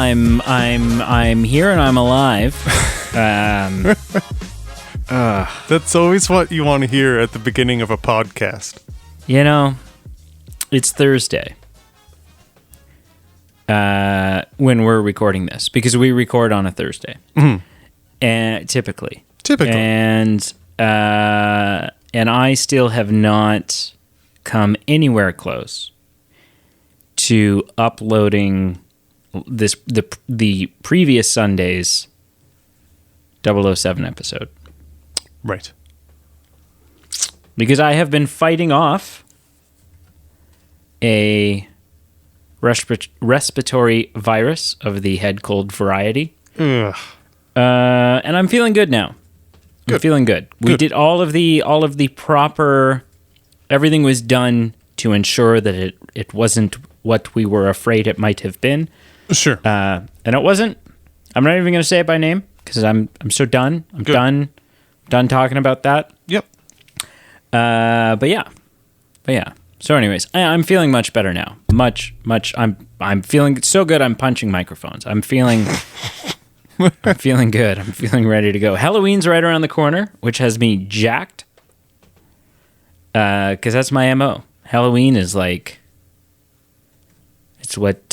I'm here and I'm alive. That's always what you want to hear at the beginning of a podcast. You know, it's Thursday when we're recording this, because we record on a Thursday, and typically, and I still have not come anywhere close to uploading the previous Sunday's 007 episode. Right. Because I have been fighting off a respiratory virus of the head cold variety. Ugh. And I'm feeling good now. I'm feeling good. We did all of the proper, everything was done to ensure that it wasn't what we were afraid it might have been. Sure. And it wasn't. I'm not even going to say it by name because I'm so done. I'm done talking about that. Yep. But yeah. So anyways, I'm feeling much better now. Much. I'm feeling so good. I'm punching microphones. I'm feeling good. I'm feeling ready to go. Halloween's right around the corner, which has me jacked. Because that's my MO. Halloween is like, it's what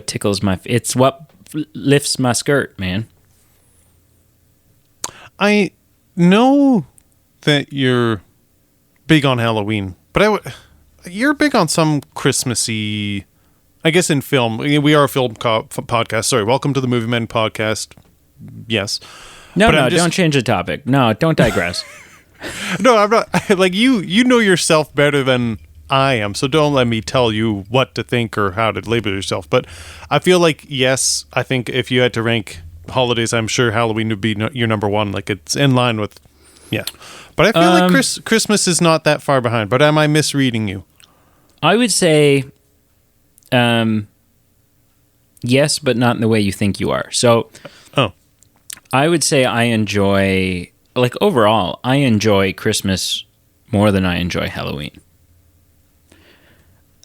tickles my, it's what lifts my skirt, man. I know that you're big on Halloween, but you're big on some Christmassy, I guess, in film. We are a film podcast. Sorry, welcome to the Movie Men podcast. Yes. No, don't change the topic. No, don't digress. No, I'm not. Like, you know yourself better than I am, so don't let me tell you what to think or how to label yourself. But I feel like, yes, I think if you had to rank holidays, I'm sure Halloween would be your number one. Like, it's in line with, yeah. But I feel like Christmas is not that far behind. But am I misreading you? I would say, yes, but not in the way you think you are. So, I would say I enjoy, like, overall, I enjoy Christmas more than I enjoy Halloween.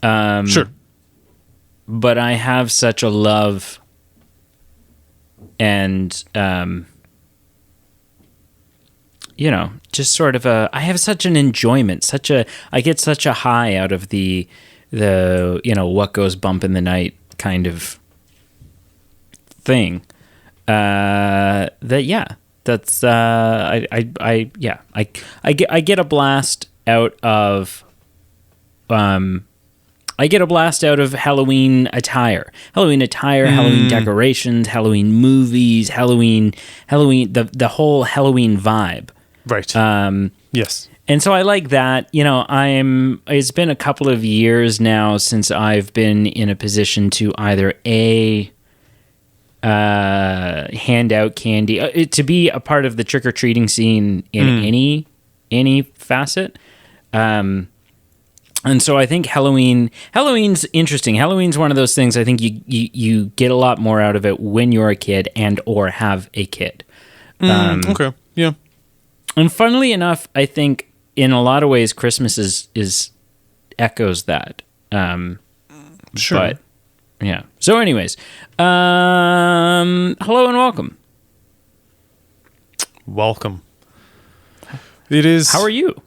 Sure. But I have such a love and, just sort of I have such an enjoyment, I get such a high out of the what goes bump in the night kind of thing. I get a blast out of Halloween attire, Halloween decorations, Halloween movies, Halloween, the whole Halloween vibe. Right. Yes. And so I like that. It's been a couple of years now since I've been in a position to either hand out candy, to be a part of the trick-or-treating scene in any facet. And so I think Halloween's interesting. Halloween's one of those things I think you get a lot more out of it when you're a kid and or have a kid. Okay. Yeah. And funnily enough, I think in a lot of ways Christmas is echoes that. Sure. But yeah. So anyways, hello and welcome. Welcome. It is. How are you?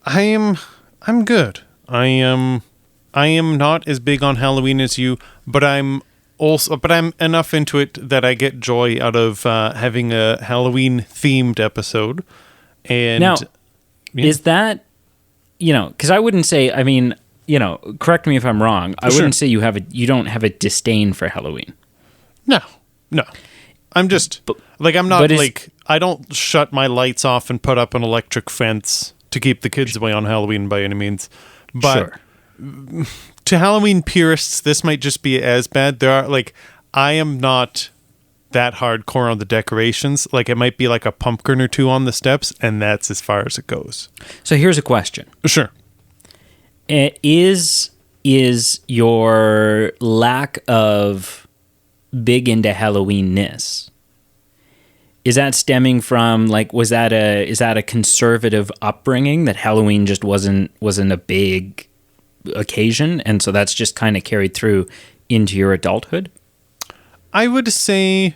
I'm good. I am not as big on Halloween as you, but I'm enough into it that I get joy out of having a Halloween themed episode. And now, is that, because I wouldn't say, correct me if I'm wrong. I wouldn't say you don't have a disdain for Halloween. No. I'm just I'm not I don't shut my lights off and put up an electric fence to keep the kids away on Halloween by any means. But to Halloween purists, this might just be as bad. I am not that hardcore on the decorations. Like, it might be like a pumpkin or two on the steps, and that's as far as it goes. So here's a question. Sure. Is your lack of big into Halloween-ness, is that stemming from, is that a conservative upbringing that Halloween just wasn't a big occasion, and so that's just kind of carried through into your adulthood? I would say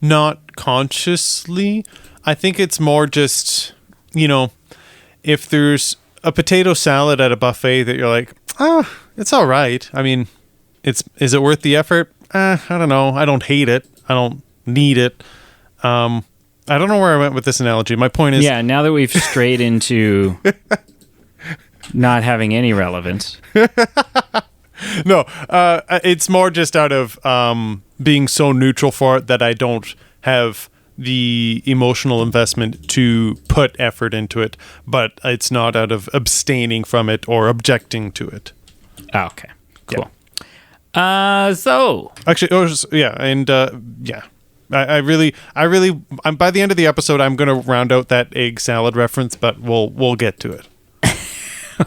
not consciously. I think it's more just, if there's a potato salad at a buffet that you're like, it's all right. I mean, is it worth the effort? I don't know. I don't hate it. I don't need it. I don't know where I went with this analogy. My point is... Yeah, now that we've strayed into not having any relevance. No, it's more just out of being so neutral for it that I don't have the emotional investment to put effort into it, but it's not out of abstaining from it or objecting to it. Oh, okay, cool. Yeah. So actually, I really, by the end of the episode, I'm going to round out that egg salad reference, but we'll get to it.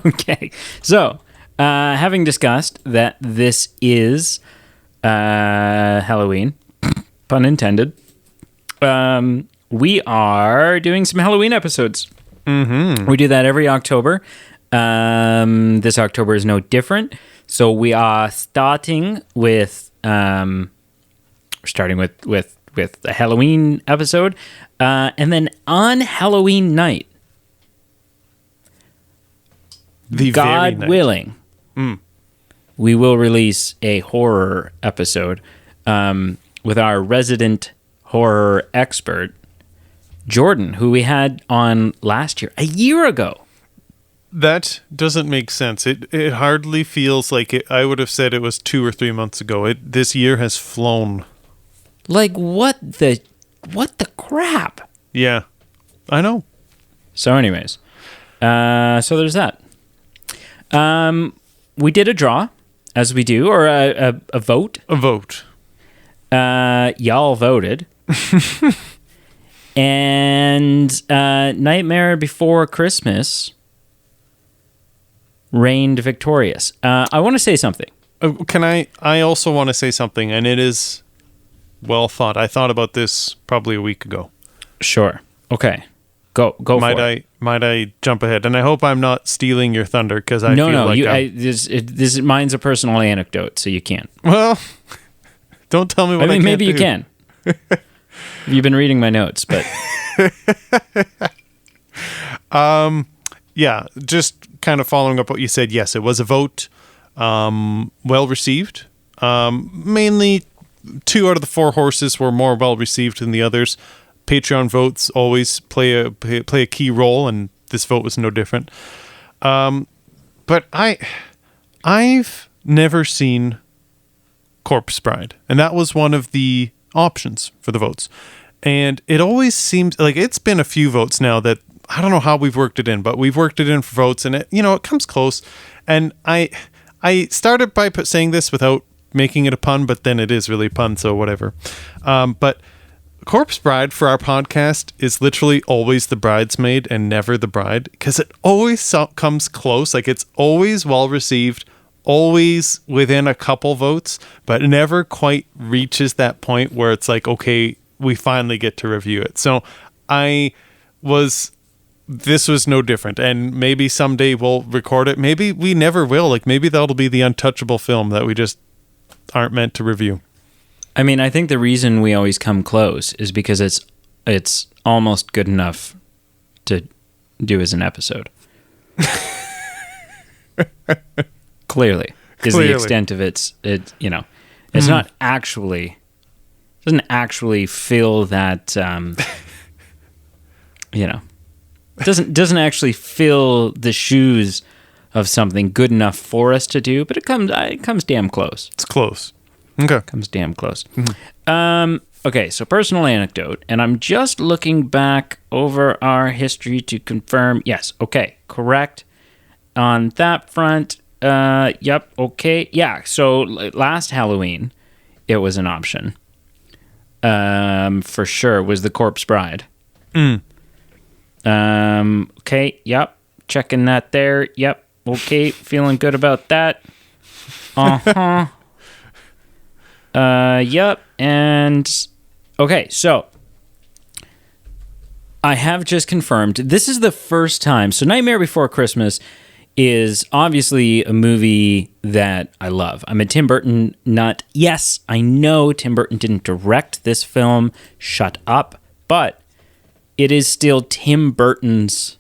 Okay, so having discussed that this is Halloween, pun intended, we are doing some Halloween episodes. Mm-hmm. We do that every October. This October is no different. So we are starting with a Halloween episode, and then on Halloween night, God willing, we will release a horror episode with our resident horror expert, Jordan, who we had on a year ago. That doesn't make sense. It hardly feels like it. I would have said it was 2 or 3 months ago. This year has flown. Like, what the crap? Yeah, I know. So anyways, so there's that. We did a draw, as we do, or a vote. A vote. Y'all voted. And Nightmare Before Christmas reigned victorious. I want to say something. Can I also want to say something, and it is well thought. I thought about this probably a week ago. Sure. Okay. Go for it. Might I jump ahead? And I hope I'm not stealing your thunder, because I feel like this mine's a personal anecdote, so you can't. Well, don't tell me what I can't maybe do. You can. You've been reading my notes, but yeah, just kind of following up what you said. Yes, it was a vote, well received. Mainly 2 out of the 4 horses were more well received than the others. Patreon votes always play a key role, and this vote was no different. But I've never seen Corpse Bride, and that was one of the options for the votes. And it always seems like it's been a few votes now that I don't know how we've worked it in, but we've worked it in for votes, and it comes close. And I started by saying this without making it a pun, but then it is really a pun, so whatever. But Corpse Bride for our podcast is literally always the bridesmaid and never the bride, because it always comes close. Like, it's always well received, always within a couple votes, but it never quite reaches that point where it's like, okay, we finally get to review it. So this was no different, and maybe someday we'll record it. Maybe we never will. Like, maybe that'll be the untouchable film that we just aren't meant to review. I mean, I think the reason we always come close is because it's almost good enough to do as an episode. Clearly, is the extent of it's not actually, doesn't actually fill that, doesn't actually fill the shoes of something good enough for us to do, but it comes damn close. It's close. Okay. Comes damn close. Mm-hmm. Okay, so personal anecdote, and I'm just looking back over our history to confirm. Yes, okay, correct on that front. Yep, okay. Yeah, so last Halloween, it was an option. For sure, was the Corpse Bride. Okay, yep, checking that there. Yep, okay, feeling good about that. Uh-huh. Yep, and okay, so I have just confirmed this is the first time. So Nightmare Before Christmas is obviously a movie that I love. I'm a Tim Burton nut. Yes, I know Tim Burton didn't direct this film. Shut up. But it is still Tim Burton's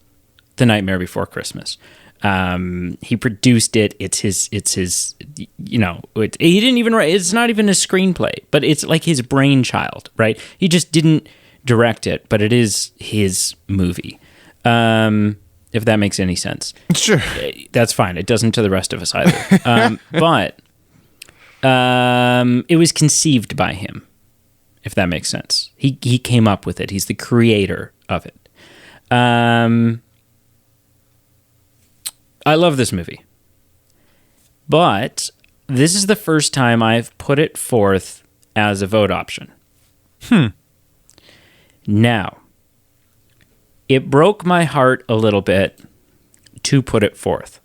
The Nightmare Before Christmas. He produced it. It's his, you know, he didn't even write, it's not even a screenplay, but it's like his brainchild, right? He just didn't direct it, but it is his movie. If that makes any sense. Sure. That's fine. It doesn't to the rest of us either. But it was conceived by him, if that makes sense. He came up with it. He's the creator of it. I love this movie. But this is the first time I've put it forth as a vote option. Now, it broke my heart a little bit to put it forth.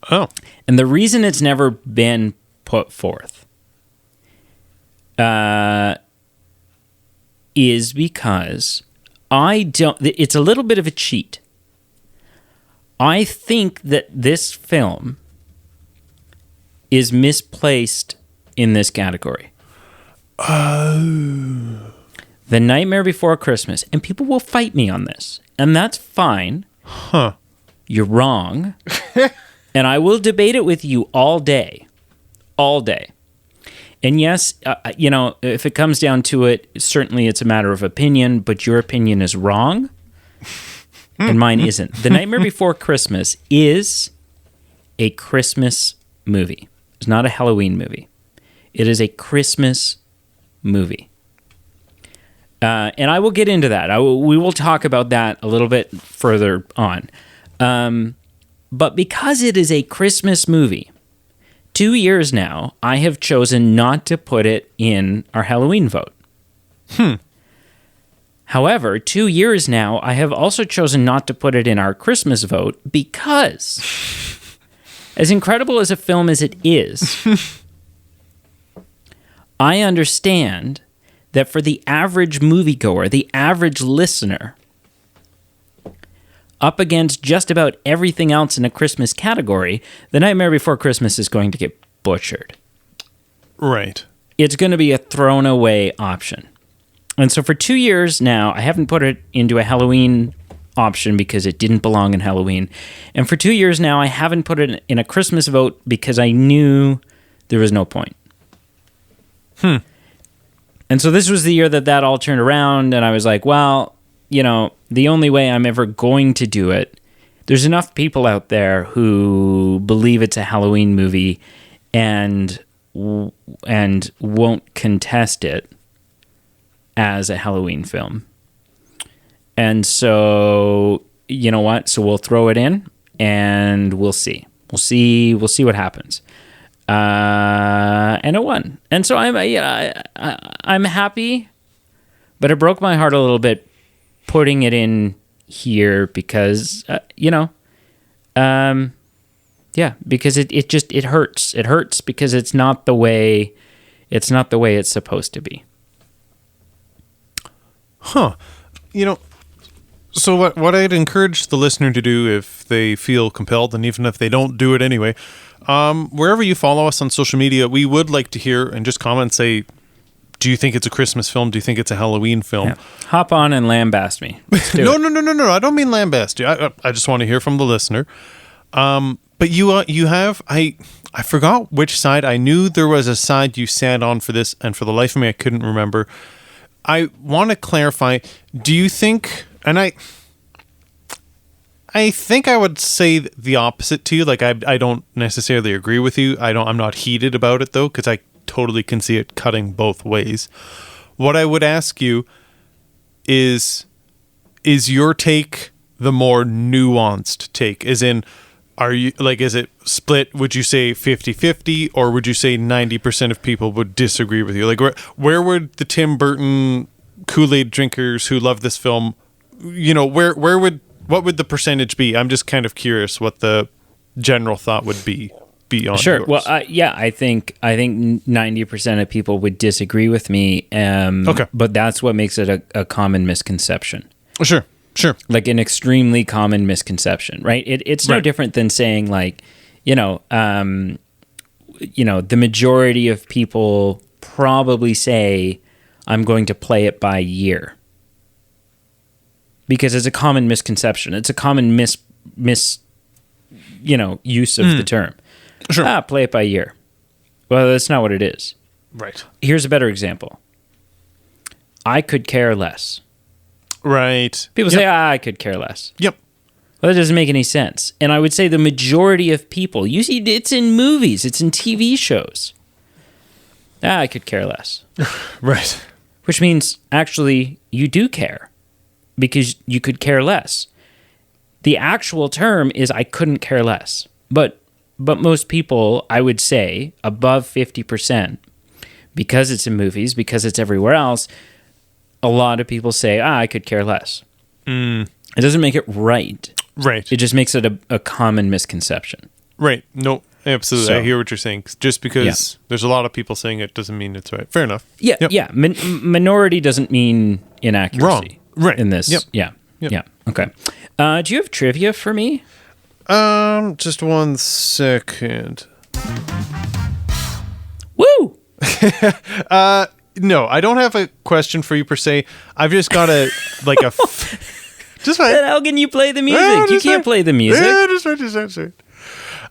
Oh. And the reason it's never been put forth is because it's a little bit of a cheat. I think that this film is misplaced in this category. Oh. The Nightmare Before Christmas, and people will fight me on this, and that's fine. Huh. You're wrong. And I will debate it with you all day. All day. And yes, you know, if it comes down to it, certainly it's a matter of opinion, but your opinion is wrong, and mine isn't. The Nightmare Before Christmas is a Christmas movie. It's not a Halloween movie. It is a Christmas movie. And I will get into that. We will talk about that a little bit further on. But because it is a Christmas movie, 2 years now, I have chosen not to put it in our Halloween vote. However, 2 years now, I have also chosen not to put it in our Christmas vote because, as incredible as a film as it is, I understand that for the average moviegoer, the average listener, up against just about everything else in a Christmas category, The Nightmare Before Christmas is going to get butchered. Right. It's going to be a thrown away option. And so for 2 years now, I haven't put it into a Halloween option because it didn't belong in Halloween. And for 2 years now, I haven't put it in a Christmas vote because I knew there was no point. And so this was the year that all turned around, and I was like, well, you know, the only way I'm ever going to do it, there's enough people out there who believe it's a Halloween movie and won't contest it as a Halloween film. And so, you know what? So we'll throw it in and we'll see. We'll see what happens. And it won. And so I'm happy, but it broke my heart a little bit putting it in here because, because it hurts. It hurts because it's not the way it's supposed to be. Huh. You know, so what I'd encourage the listener to do if they feel compelled, and even if they don't do it anyway, wherever you follow us on social media, we would like to hear and just comment, say, do you think it's a Christmas film? Do you think it's a Halloween film? Yeah. Hop on and lambast me. No. I don't mean lambast you. I just want to hear from the listener. But you have, I forgot which side. I knew there was a side you sat on for this, and for the life of me, I couldn't remember. I want to clarify, do you think, and I think I would say the opposite to you. Like, I don't necessarily agree with you. I'm not heated about it, though, because I totally can see it cutting both ways. What I would ask you is your take the more nuanced take? As in, is it split? Would you say 50-50, or would you say 90% of people would disagree with you? Like, where would the Tim Burton Kool-Aid drinkers who love this film, what would the percentage be? I'm just kind of curious what the general thought would be on Sure. yours. Well, I think 90% of people would disagree with me. Okay. But that's what makes it a common misconception. Sure. Sure. Like an extremely common misconception, right? It's no different than saying like, the majority of people probably say, I'm going to play it by year. Because it's a common misconception. It's a common use of the term. Sure. Play it by year. Well, that's not what it is. Right. Here's a better example. I could care less. Right. People say, I could care less. Yep. Well, that doesn't make any sense. And I would say the majority of people, you see, it's in movies, it's in TV shows. I could care less. Right. Which means, actually, you do care. Because you could care less. The actual term is I couldn't care less. But most people, I would say, above 50%, because it's in movies, because it's everywhere else, a lot of people say, I could care less. It doesn't make it right. Right. It just makes it a common misconception. Right. No, absolutely. So, I hear what you're saying. Just because there's a lot of people saying it doesn't mean it's right. Fair enough. Yeah, yeah. Minority doesn't mean inaccuracy. Wrong. Right. In this. Yep. Yeah. Okay. Do you have trivia for me? Just 1 second. Woo! No, I don't have a question for you per se. I've just got just Then how can you play the music? You can't play the music. Just right.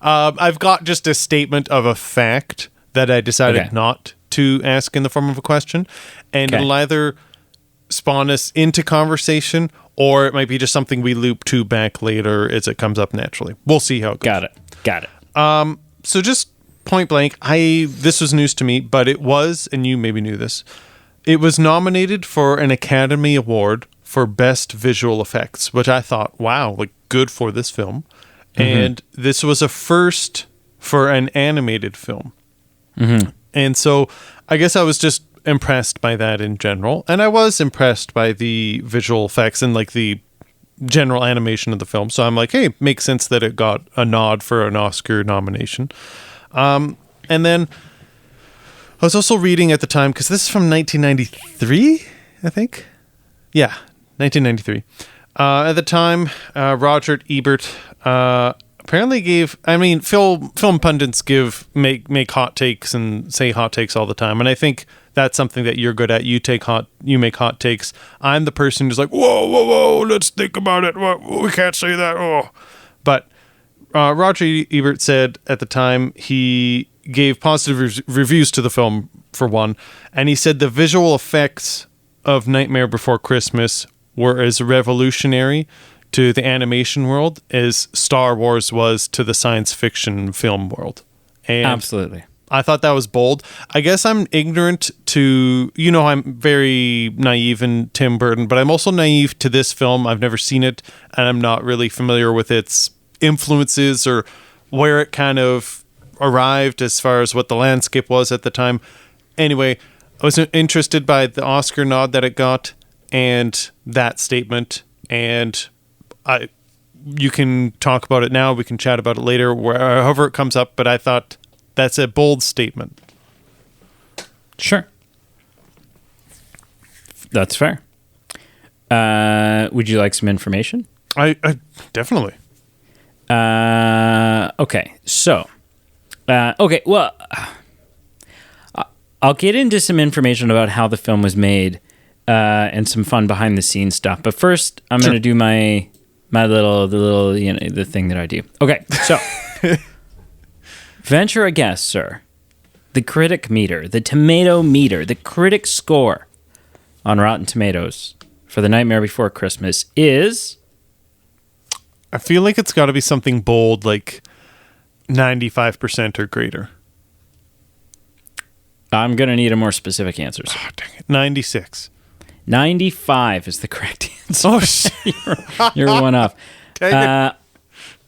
I've got just a statement of a fact that I decided not to ask in the form of a question, and it'll either spawn us into conversation, or it might be just something we loop to back later as it comes up naturally. We'll see how it goes. Got it. So just point blank, this was news to me, but it was, and you maybe knew this, it was nominated for an Academy Award for Best Visual Effects, which I thought, wow, like good for this film. Mm-hmm. And this was a first for an animated film. Mm-hmm. And so I guess I was just impressed by that in general, and I was impressed by the visual effects and like the general animation of the film, so I'm like, hey, makes sense that it got a nod for an Oscar nomination. And then I was also reading at the time, because this is from 1993, I think. Yeah, 1993. At the time, Roger Ebert apparently gave, film pundits make hot takes and say hot takes all the time, and I think that's something that you're good at. You make hot takes. I'm the person who's like, whoa, let's think about it. We can't say that. Oh, but Roger Ebert said at the time he gave positive reviews to the film for one, and he said the visual effects of Nightmare Before Christmas were as revolutionary to the animation world as Star Wars was to the science fiction film world. And absolutely. I thought that was bold. I guess I'm ignorant to, I'm very naive in Tim Burton, but I'm also naive to this film. I've never seen it, and I'm not really familiar with its influences or where it kind of arrived as far as what the landscape was at the time. Anyway, I was interested by the Oscar nod that it got and that statement, and you can talk about it now. We can chat about it later, however it comes up, but I thought that's a bold statement. Sure. That's fair. Would you like some information? I definitely. Okay. So, well, I'll get into some information about how the film was made and some fun behind the scenes stuff. But first, I'm going to do my little, the thing that I do. Okay. So, venture a guess, sir. The critic meter, the tomato meter, the critic score on Rotten Tomatoes for The Nightmare Before Christmas is... I feel like it's got to be something bold, like 95% or greater. I'm going to need a more specific answer. Oh, dang it. 96. 95 is the correct answer. Oh, shit. You're one off.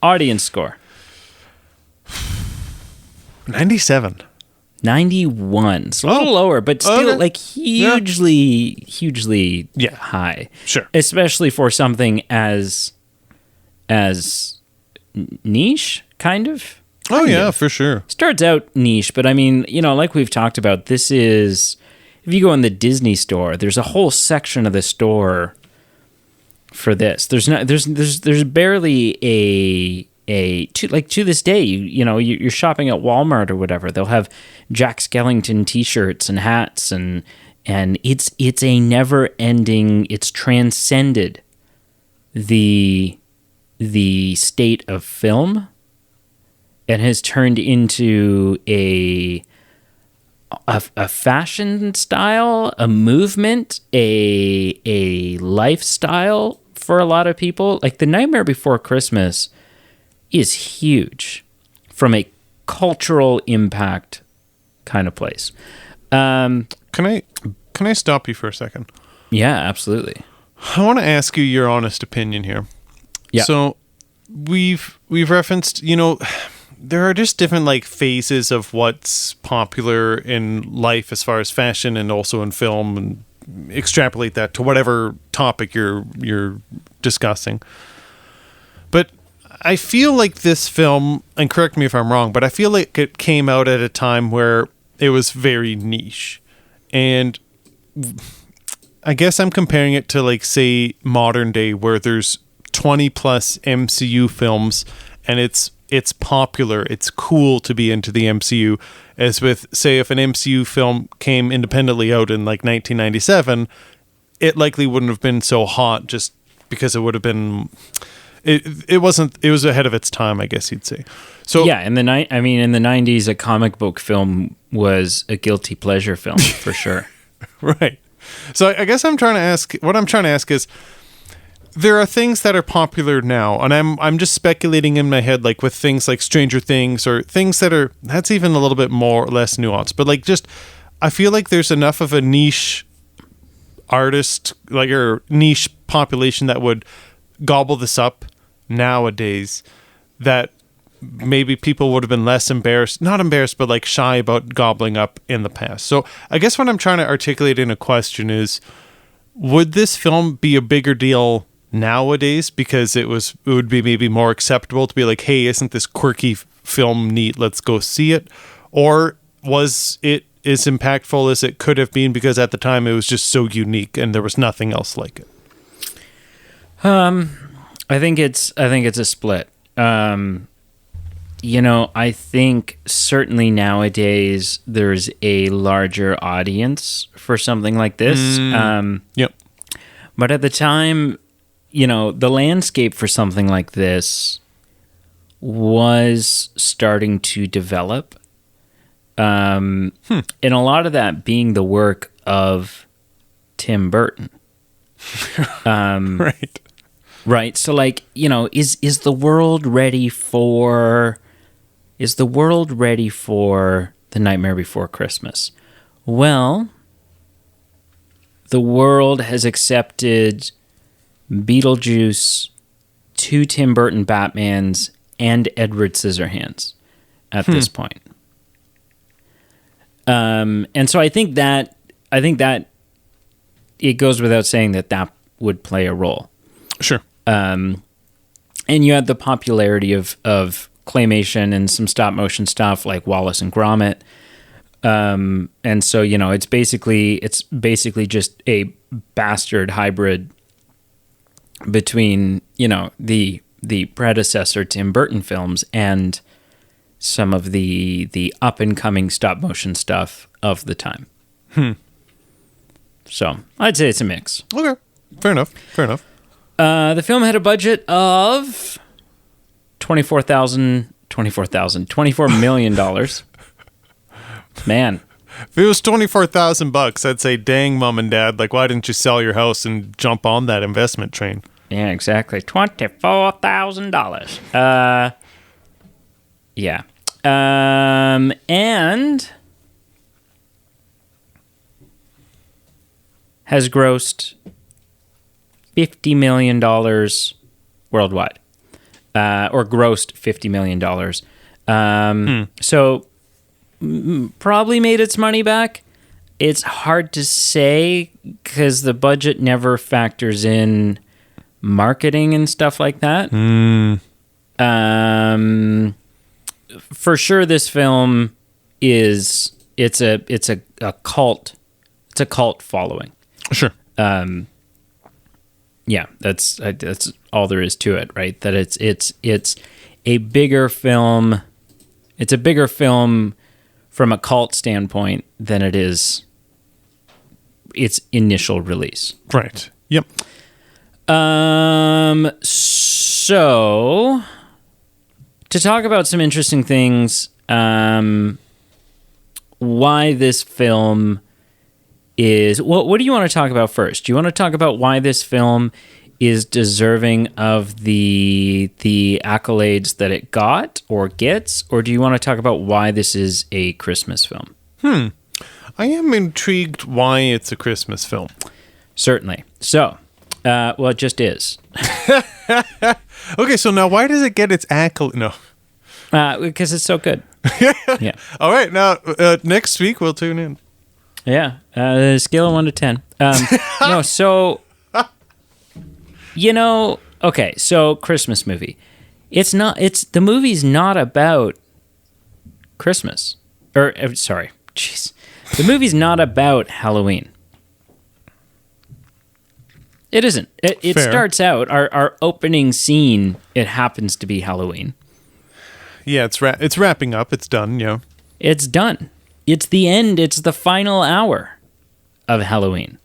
Audience score. 97. 91. So a little lower, but still like hugely high. Sure. Especially for something as niche, kind of. Oh, yeah, for sure. Starts out niche, but I mean, like we've talked about, this is, if you go in the Disney store, there's a whole section of the store for this. There's barely to this day, you're shopping at Walmart or whatever. They'll have Jack Skellington T-shirts and hats, and it's a never ending. It's transcended the state of film and has turned into a fashion style, a movement, a lifestyle for a lot of people. Like The Nightmare Before Christmas is huge from a cultural impact kind of place. Can I stop you for a second? Yeah, absolutely. I want to ask you your honest opinion here. Yeah. So we've referenced, there are just different like phases of what's popular in life as far as fashion and also in film, and extrapolate that to whatever topic you're discussing. But I feel like this film, and correct me if I'm wrong, but I feel like it came out at a time where it was very niche. And I guess I'm comparing it to, like, say, modern day, where there's 20 plus MCU films and it's popular, it's cool to be into the MCU, as with, say, if an MCU film came independently out in like 1997, it likely wouldn't have been so hot just because it would have been, it was ahead of its time, I guess you'd say. So yeah, in the 90s, a comic book film was a guilty pleasure film for sure. Right. So I guess what I'm trying to ask is, there are things that are popular now, and I'm just speculating in my head, like with things like Stranger Things, or things that's even a little bit more or less nuanced. But like, just, I feel like there's enough of a niche artist, like, or niche population that would gobble this up nowadays, that maybe people would have been less not embarrassed, but like shy about gobbling up in the past. So I guess what I'm trying to articulate in a question is, would this film be a bigger deal nowadays because it would be maybe more acceptable to be like, hey, isn't this quirky film neat, let's go see it? Or was it as impactful as it could have been because at the time it was just so unique and there was nothing else like it? I think it's a split. I think certainly nowadays there's a larger audience for something like this. Yep. But at the time, the landscape for something like this was starting to develop. And a lot of that being the work of Tim Burton. Right. Right. So, like, is the world ready for The Nightmare Before Christmas? Well, the world has accepted Beetlejuice, 2 Tim Burton Batmans, and Edward Scissorhands at this point. And so I think that it goes without saying that would play a role. Sure. And you had the popularity of claymation and some stop motion stuff like Wallace and Gromit. And so, it's basically just a bastard hybrid between, the predecessor Tim Burton films and some of the up and coming stop motion stuff of the time. So I'd say it's a mix. Okay. Fair enough. The film had a budget of $24 million. Man. If it was $24,000, I'd say, dang, mom and dad, like, why didn't you sell your house and jump on that investment train? Yeah, exactly. $24,000. Yeah. And has grossed $50 million worldwide, or grossed $50 million. So probably made its money back. It's hard to say because the budget never factors in marketing and stuff like that. For sure, this film it's a cult following. Sure. Yeah, that's all there is to it, right? That it's a bigger film. It's a bigger film from a cult standpoint than it is its initial release. Right. Yep. So to talk about some interesting things, why this film is... What do you want to talk about first? Do you want to talk about why this film is deserving of the accolades that it got or gets? Or do you want to talk about why this is a Christmas film? I am intrigued why it's a Christmas film. Certainly. So, well, it just is. Okay, so now why does it get its accolade? No. Because it's so good. Yeah. All right, now next week we'll tune in. Yeah. Scale of 1 to 10. No, so... okay, so Christmas movie. The movie's not about Christmas. Sorry. Jeez. The movie's not about Halloween. It isn't. It starts out, our opening scene, it happens to be Halloween. Yeah, it's wrapping up. It's done, yeah. It's done. It's the end. It's the final hour of Halloween.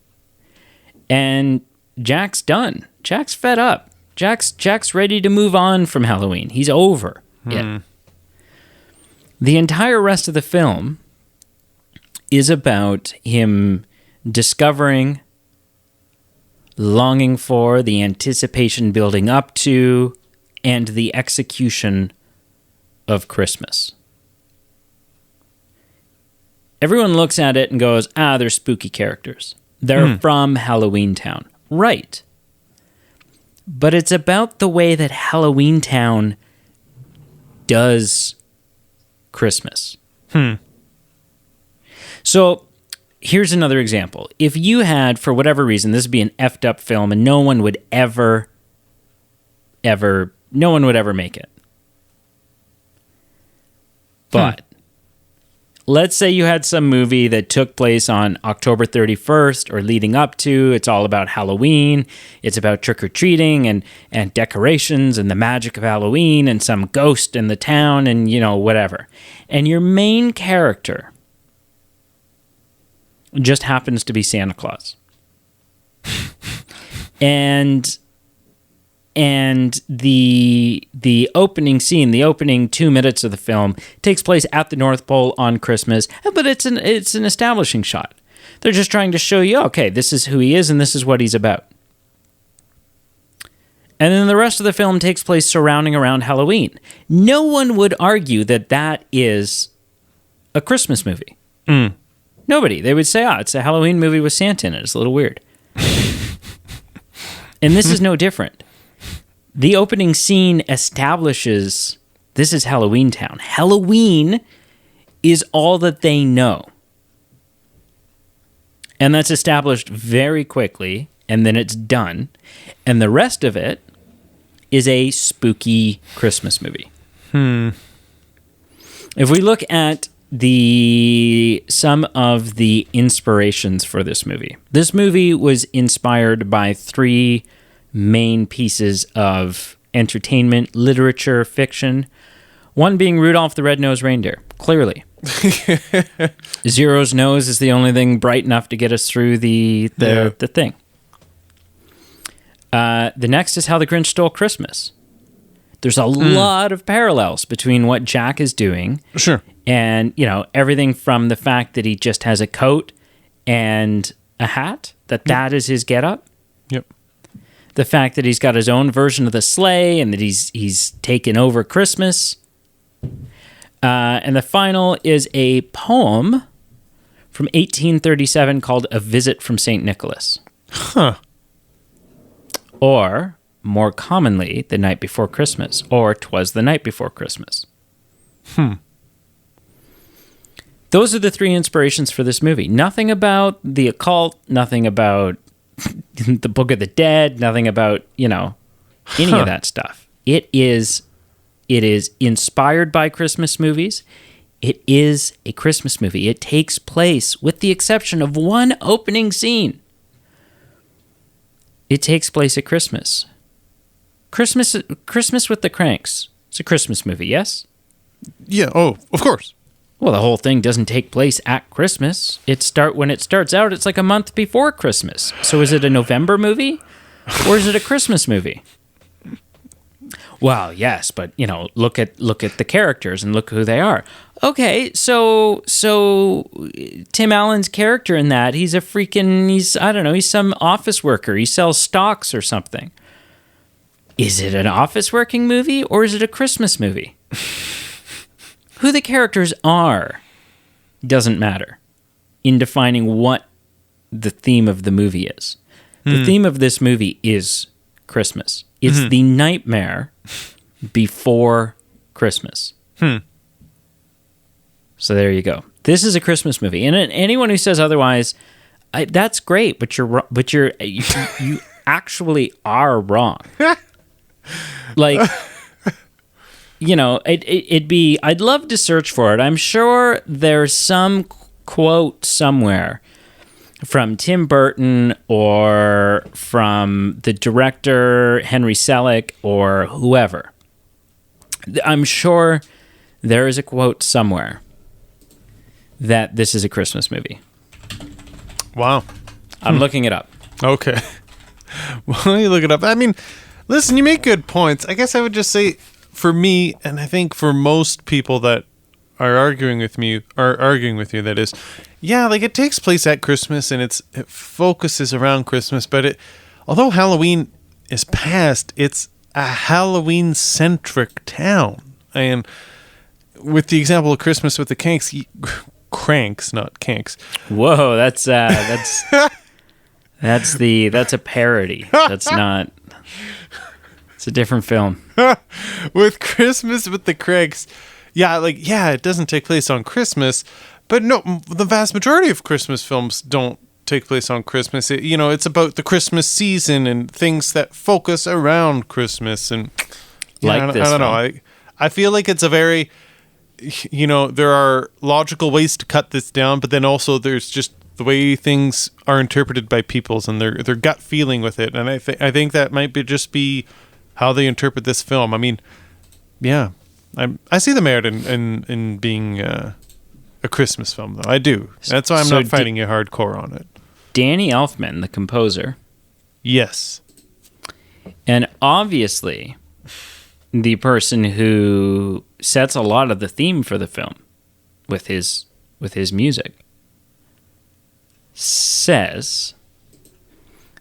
And Jack's done. Jack's fed up. Jack's ready to move on from Halloween. He's over it. The entire rest of the film is about him discovering, longing for, the anticipation building up to, and the execution of Christmas. Everyone looks at it and goes, they're spooky characters. They're from Halloween Town. Right. But it's about the way that Halloween Town does Christmas. So here's another example. If you had, for whatever reason, this would be an effed up film and no one would ever make it. But let's say you had some movie that took place on October 31st or leading up to. It's all about Halloween. It's about trick-or-treating and decorations and the magic of Halloween and some ghost in the town and, whatever. And your main character just happens to be Santa Claus. And the opening scene, the opening 2 minutes of the film, takes place at the North Pole on Christmas, but it's an establishing shot. They're just trying to show you, okay, this is who he is and this is what he's about. And then the rest of the film takes place surrounding around Halloween. No one would argue that is a Christmas movie. Nobody. They would say, it's a Halloween movie with Santa in it. It's a little weird. And this is no different. The opening scene establishes this is Halloween Town. Halloween is all that they know. And that's established very quickly, and then it's done. And the rest of it is a spooky Christmas movie. If we look at some of the inspirations for this movie was inspired by 3 main pieces of entertainment, literature, fiction. One being Rudolph the Red-Nosed Reindeer, clearly. Zero's nose is the only thing bright enough to get us through the thing. The next is How the Grinch Stole Christmas. There's a lot of parallels between what Jack is doing. Sure. And, everything from the fact that he just has a coat and a hat, that is his getup. Yep. The fact that he's got his own version of the sleigh and that he's taken over Christmas. And the final is a poem from 1837 called A Visit from St. Nicholas. Or, more commonly, The Night Before Christmas, or 'Twas the Night Before Christmas. Those are the 3 inspirations for this movie. Nothing about the occult, nothing about the Book of the Dead, nothing about, any of that stuff. It is inspired by Christmas movies. It is a Christmas movie. It takes place, with the exception of one opening scene, It takes place at Christmas. Christmas with the Cranks. It's a Christmas movie, yes? Yeah, oh, of course. Well, the whole thing doesn't take place at Christmas. When it starts out, it's like a month before Christmas. So is it a November movie or is it a Christmas movie? Well, yes, but look at the characters and look who they are. Okay, so Tim Allen's character in that, he's some office worker. He sells stocks or something. Is it an office working movie or is it a Christmas movie? Who the characters are doesn't matter in defining what the theme of the movie is. The theme of this movie is Christmas. It's the nightmare before Christmas. So there you go. This is a Christmas movie, and anyone who says otherwise, that's great, but you actually are wrong. Like, I'd love to search for it. I'm sure there's some quote somewhere from Tim Burton or from the director Henry Selick or whoever. I'm sure there is a quote somewhere that this is a Christmas movie. Wow. I'm looking it up. Okay. Well, you look it up. I mean, listen, you make good points. I guess I would just say, for me, and I think for most people that are arguing with you, that is, yeah, like it takes place at Christmas and it focuses around Christmas, but although Halloween is past, it's a Halloween-centric town. And with the example of Christmas with the Cranks, not Kanks. Whoa, that's a parody. That's not. It's a different film. With Christmas with the Cranks, it doesn't take place on Christmas, but no, the vast majority of Christmas films don't take place on Christmas. It's about the Christmas season and things that focus around Christmas. And I don't know. I feel like it's a very, there are logical ways to cut this down, but then also there's just the way things are interpreted by peoples and their gut feeling with it. And I think that might be how they interpret this film. I mean, yeah, I see the merit in being a Christmas film, though. I do. That's why I'm not fighting you hardcore on it. Danny Elfman, the composer. Yes. And obviously, the person who sets a lot of the theme for the film with his music says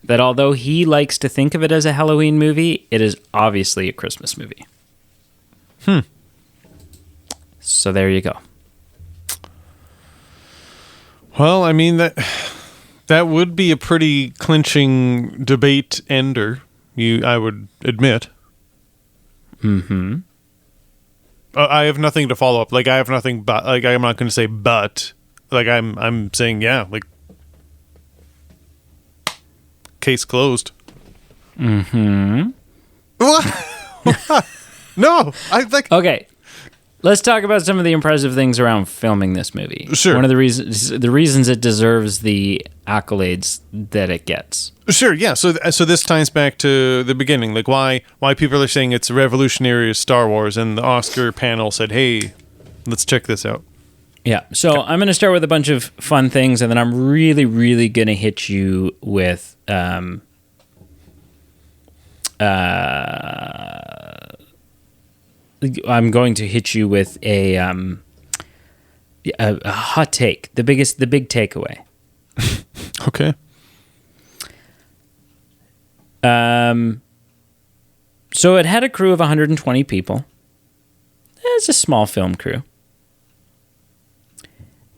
that although he likes to think of it as a Halloween movie, it is obviously a Christmas movie. So there you go. Well, I mean, that would be a pretty clinching debate ender, I would admit. Mm-hmm. I have nothing to follow up. Like, I have nothing but, like, I'm not going to say but. Like, I'm saying, yeah, like, case closed. Mm-hmm. What? No, Okay, let's talk about some of the impressive things around filming this movie. Sure. One of the reasons it deserves the accolades that it gets. Sure, yeah. So this ties back to the beginning, like why people are saying it's revolutionary as Star Wars, and the Oscar panel said, "Hey, let's check this out." Yeah. So I'm going to start with a bunch of fun things, and then I'm really, really going to hit you with I'm going to hit you with a hot take, the big takeaway. Okay. So it had a crew of 120 people. It's a small film crew.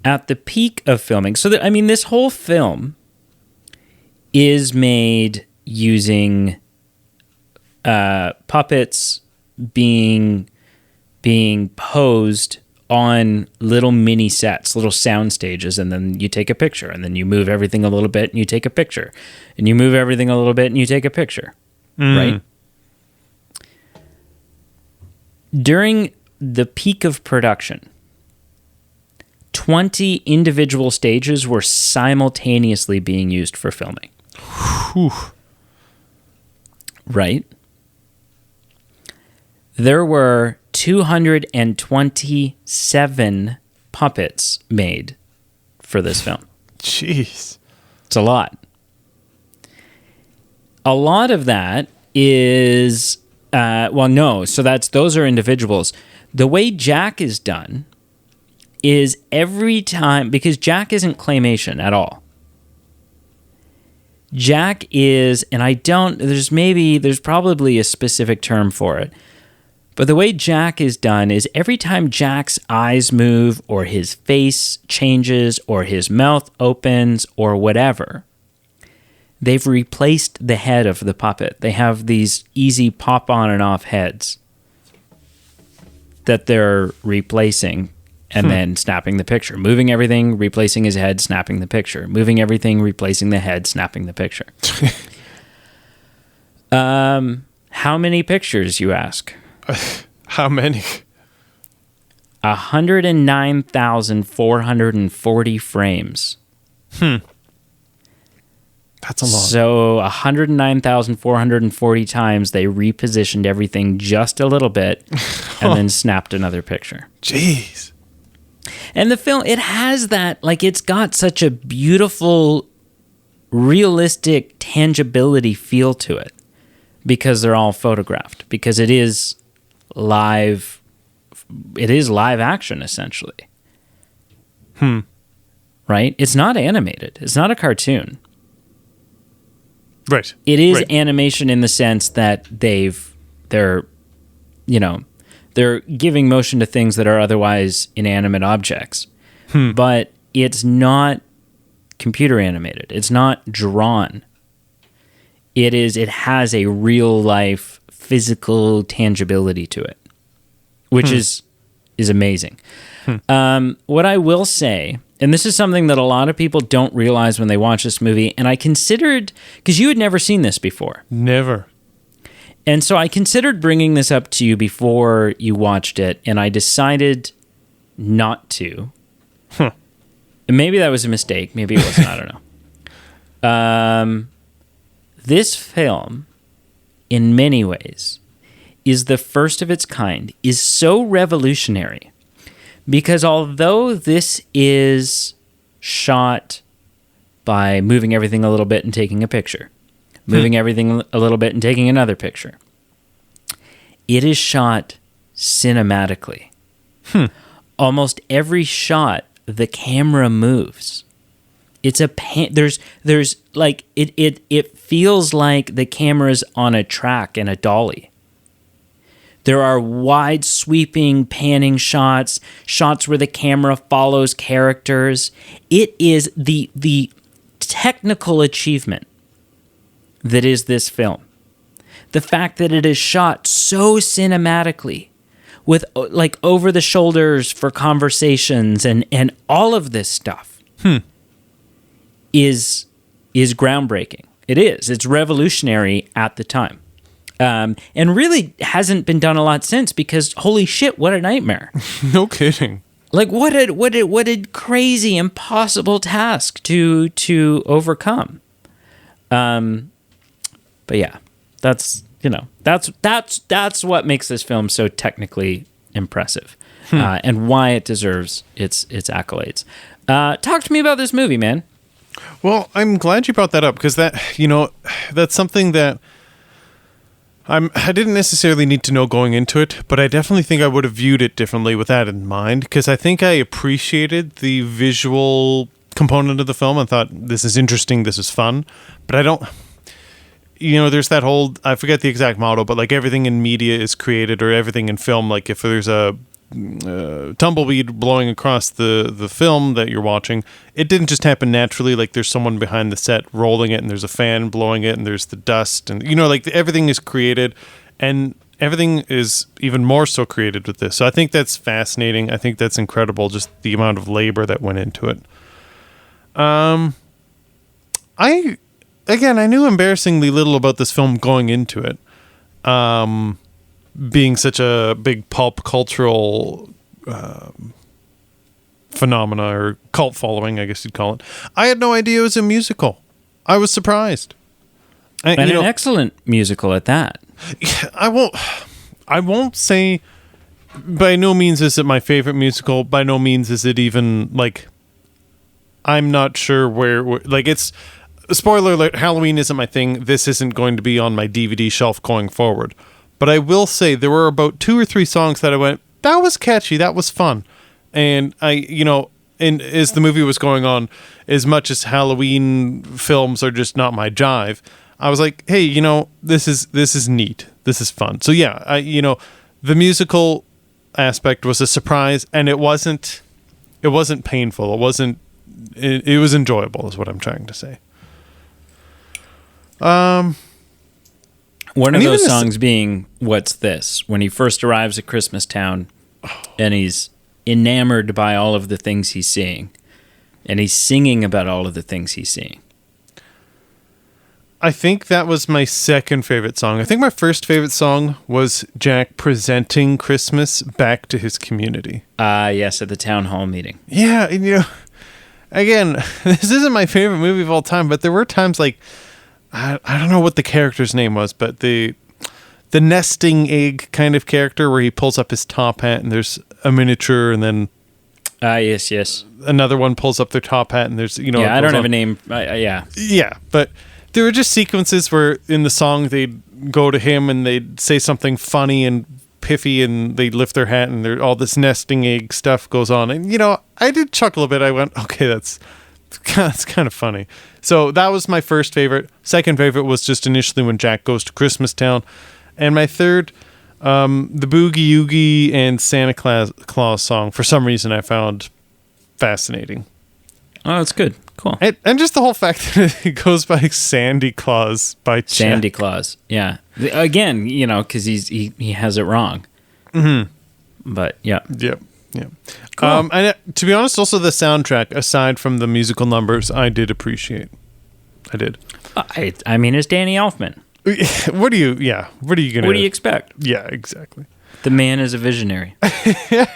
At the peak of filming, this whole film is made using puppets being posed on little mini sets, little sound stages, and then you take a picture, and then you move everything a little bit and you take a picture, and you move everything a little bit and you take a picture, right? During the peak of production, 20 individual stages were simultaneously being used for filming. Whew. right? There were 227 puppets made for this film. Jeez. It's a lot. A lot of that is, those are individuals. The way Jack is done is every time, because Jack isn't claymation at all. Jack is, and there's probably a specific term for it, but the way Jack is done is every time Jack's eyes move or his face changes or his mouth opens or whatever, they've replaced the head of the puppet. They have these easy pop on and off heads that they're replacing and then snapping the picture. Moving everything, replacing his head, snapping the picture. Moving everything, replacing the head, snapping the picture. How many pictures, you ask? How many? 109,440 frames. That's a lot. So 109,440 times they repositioned everything just a little bit and then snapped another picture. Jeez. And the film, it has that, like, it's got such a beautiful, realistic tangibility feel to it because they're all photographed, because it is live action, essentially. Right? It's not animated. It's not a cartoon. Right. It is animation in the sense that they're giving motion to things that are otherwise inanimate objects. But it's not computer animated. It's not drawn. It has a real life physical tangibility to it, which is amazing. What I will say, and this is something that a lot of people don't realize when they watch this movie, and I considered, because you had never seen this before. Never. And so I considered bringing this up to you before you watched it, and I decided not to. And maybe that was a mistake. Maybe it wasn't. I don't know. This film, in many ways, is the first of its kind, is so revolutionary, because although this is shot by moving everything a little bit and taking a picture, moving everything a little bit and taking another picture, it is shot cinematically. Almost every shot, the camera moves. It's there's like it feels like the camera's on a track in a dolly. There are wide sweeping panning shots where the camera follows characters. It is the technical achievement that is this film. The fact that it is shot so cinematically with like over the shoulders for conversations and all of this stuff is groundbreaking. It is. It's revolutionary at the time. And really hasn't been done a lot since, because holy shit, what a nightmare. No kidding. Like what a crazy, impossible task to overcome. But yeah, that's what makes this film so technically impressive, and why it deserves its accolades. Talk to me about this movie, man. Well, I'm glad you brought that up, because that's something that I didn't necessarily need to know going into it, but I definitely think I would have viewed it differently with that in mind, because I think I appreciated the visual component of the film and thought, this is interesting, this is fun, but I don't... there's that whole, I forget the exact motto, but like everything in media is created, or everything in film, like if there's a tumbleweed blowing across the film that you're watching, it didn't just happen naturally. Like there's someone behind the set rolling it, and there's a fan blowing it, and there's the dust, and like everything is created, and everything is even more so created with this. So I think that's fascinating. I think that's incredible, just the amount of labor that went into it. I knew embarrassingly little about this film going into it. Being such a big pulp cultural phenomena, or cult following, I guess you'd call it. I had no idea it was a musical. I was surprised. And an excellent musical at that. I won't say, by no means is it my favorite musical. By no means is it even, like, I'm not sure where like, it's, spoiler alert, Halloween isn't my thing. This isn't going to be on my DVD shelf going forward. But I will say there were about 2 or 3 songs that I went, that was catchy, that was fun. And and as the movie was going on, as much as Halloween films are just not my jive, I was like, hey, this is neat. This is fun. So yeah, the musical aspect was a surprise, and it wasn't painful. It was enjoyable is what I'm trying to say. One of those songs being What's This? When he first arrives at Christmas Town and he's enamored by all of the things he's seeing, and he's singing about all of the things he's seeing. I think that was my second favorite song. I think my first favorite song was Jack presenting Christmas back to his community. Yes, at the town hall meeting. Yeah, and again, this isn't my favorite movie of all time, but there were times like, I don't know what the character's name was, but the nesting egg kind of character where he pulls up his top hat and there's a miniature, and then yes, another one pulls up their top hat and there's I don't have a name. Yeah, but there were just sequences where in the song they'd go to him and they'd say something funny and piffy, and they'd lift their hat and all this nesting egg stuff goes on, and I did chuckle a bit. I went, okay, that's kind of funny. So that was my first favorite. Second favorite was just initially when Jack goes to Christmas Town. And my third, the Boogie Oogie and Santa Claus song, for some reason I found fascinating. Oh, that's good. Cool. And just the whole fact that it goes by Sandy Claus by Jack. Sandy Claus, yeah. Again, because he has it wrong. Mm-hmm. But, yeah. Yep. Yeah. Cool. And to be honest, also the soundtrack, aside from the musical numbers, I did appreciate. I did. I mean, it's Danny Elfman. What are you going to... What do you expect? Yeah, exactly. The man is a visionary. Yeah,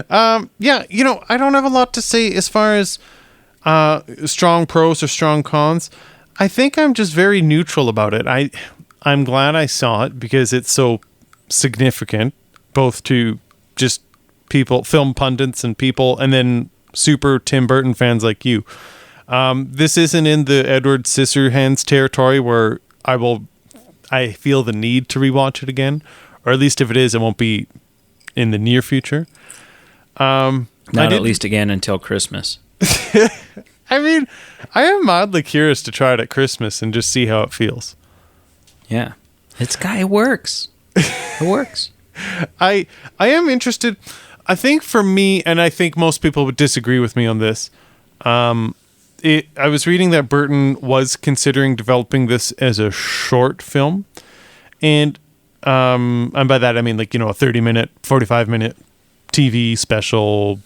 I don't have a lot to say as far as strong pros or strong cons. I think I'm just very neutral about it. I'm glad I saw it because it's so significant, both to just people, film pundits and people, and then super Tim Burton fans like you. This isn't in the Edward Scissorhands territory where I feel the need to rewatch it again, or at least if it is, it won't be in the near future. Not at least again until Christmas. I mean, I am mildly curious to try it at Christmas and just see how it feels. Yeah, it works. It works. I am interested. I think for me, and I think most people would disagree with me on this, I was reading that Burton was considering developing this as a short film. And by that I mean, like, a 30-minute, 45-minute TV special,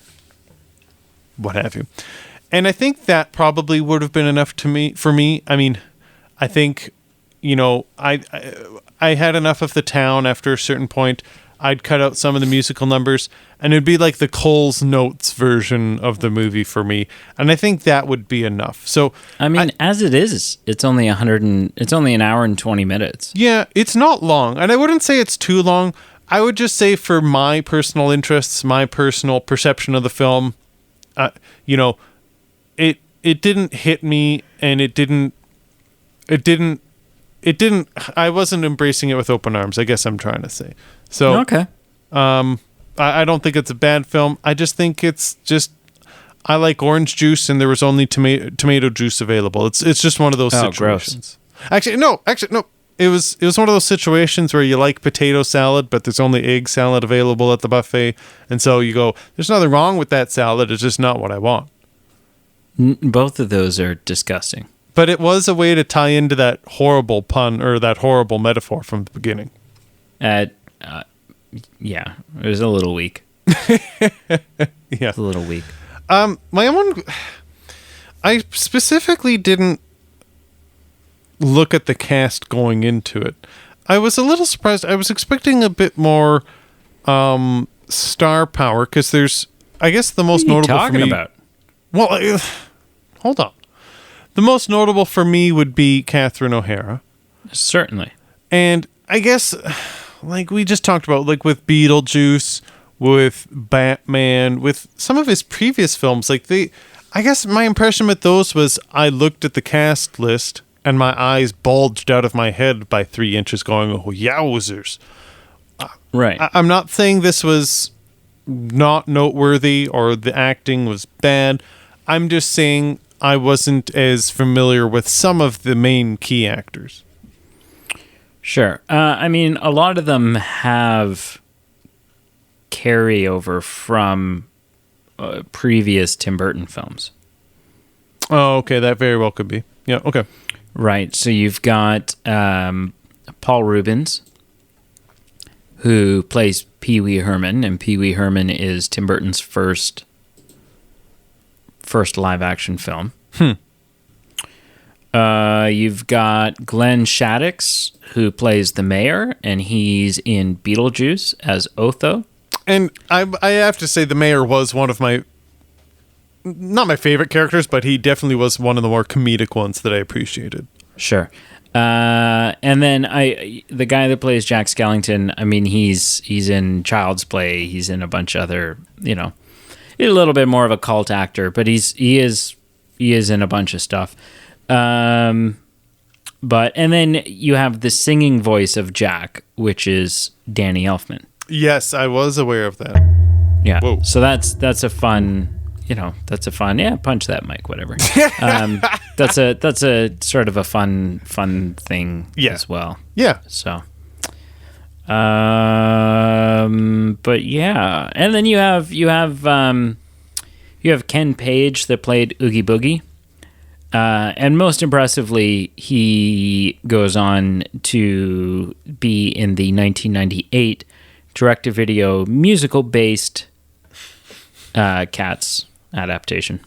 what have you. And I think that probably would have been enough for me. I mean, I think, I had enough of the town after a certain point. I'd cut out some of the musical numbers, and it'd be like the Cole's Notes version of the movie for me. And I think that would be enough. So, I mean, as it is, it's only an hour and 20 minutes. Yeah, it's not long. And I wouldn't say it's too long. I would just say for my personal interests, my personal perception of the film, it didn't hit me, and it didn't, I wasn't embracing it with open arms, I guess I'm trying to say. So, okay. I don't think it's a bad film. I just think it's just, I like orange juice, and there was only tomato juice available. It's just one of those situations. Gross. Actually, no. It was one of those situations where you like potato salad, but there's only egg salad available at the buffet, and so you go, there's nothing wrong with that salad. It's just not what I want. Both of those are disgusting. But it was a way to tie into that horrible pun or that horrible metaphor from the beginning. Yeah, it was a little weak. Yeah, a little weak. My own, I specifically didn't look at the cast going into it. I was a little surprised. I was expecting a bit more star power because there's, I guess, the most notable for me. What are you talking about? Well, hold on. The most notable for me would be Catherine O'Hara. Certainly. And I guess, like we just talked about, like with Beetlejuice, with Batman, with some of his previous films, I guess my impression with those was I looked at the cast list and my eyes bulged out of my head by 3 inches going, oh, yowzers. Right. I'm not saying this was not noteworthy or the acting was bad. I'm just saying I wasn't as familiar with some of the main key actors. Sure. I mean, a lot of them have carryover from previous Tim Burton films. Oh, okay. That very well could be. Yeah, okay. Right. So you've got Paul Rubens, who plays Pee Wee Herman, and Pee Wee Herman is Tim Burton's first live-action film. You've got Glenn Shaddix, who plays the mayor, and he's in Beetlejuice as Otho. And I have to say the mayor was one of my, not my favorite characters, but he definitely was one of the more comedic ones that I appreciated. Sure. And then the guy that plays Jack Skellington, I mean, he's in Child's Play. He's in a bunch of other, he's a little bit more of a cult actor, but he is in a bunch of stuff. And then you have the singing voice of Jack, which is Danny Elfman. Yes, I was aware of that. Yeah. Whoa. So that's a fun, punch that mic, whatever. That's a sort of a fun thing as well. Yeah. So, but yeah. And then you have Ken Page that played Oogie Boogie. And most impressively, he goes on to be in the 1998 direct-to-video musical-based Cats adaptation.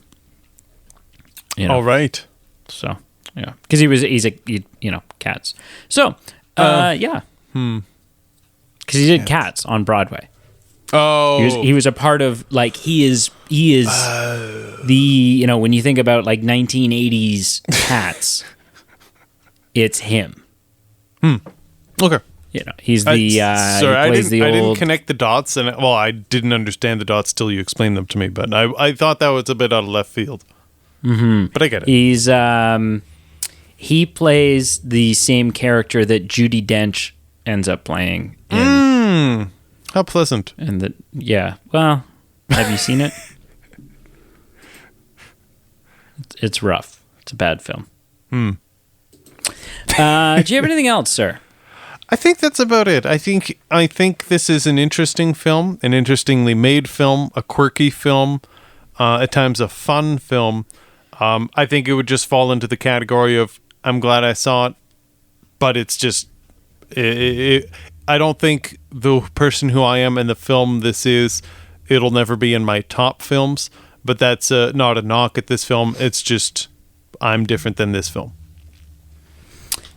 All right. So, yeah. Because he's Cats. So, yeah. Because he did Cats on Broadway. Oh. He was a part of, he is the, when you think about, 1980s Cats, it's him. Okay. He's the, sorry, I didn't connect the dots, and I didn't understand the dots till you explained them to me, but I thought that was a bit out of left field. Mm-hmm. But I get it. He's, he plays the same character that Judi Dench ends up playing in. How pleasant. And well, have you seen it? It's rough. It's a bad film. Do you have anything else, sir? I think that's about it. I think this is an interesting film, an interestingly made film, a quirky film, at times a fun film. I think it would just fall into the category of I'm glad I saw it, but it's just I don't think the person who I am and the film this is, it'll never be in my top films, but that's not a knock at this film. It's just I'm different than this film.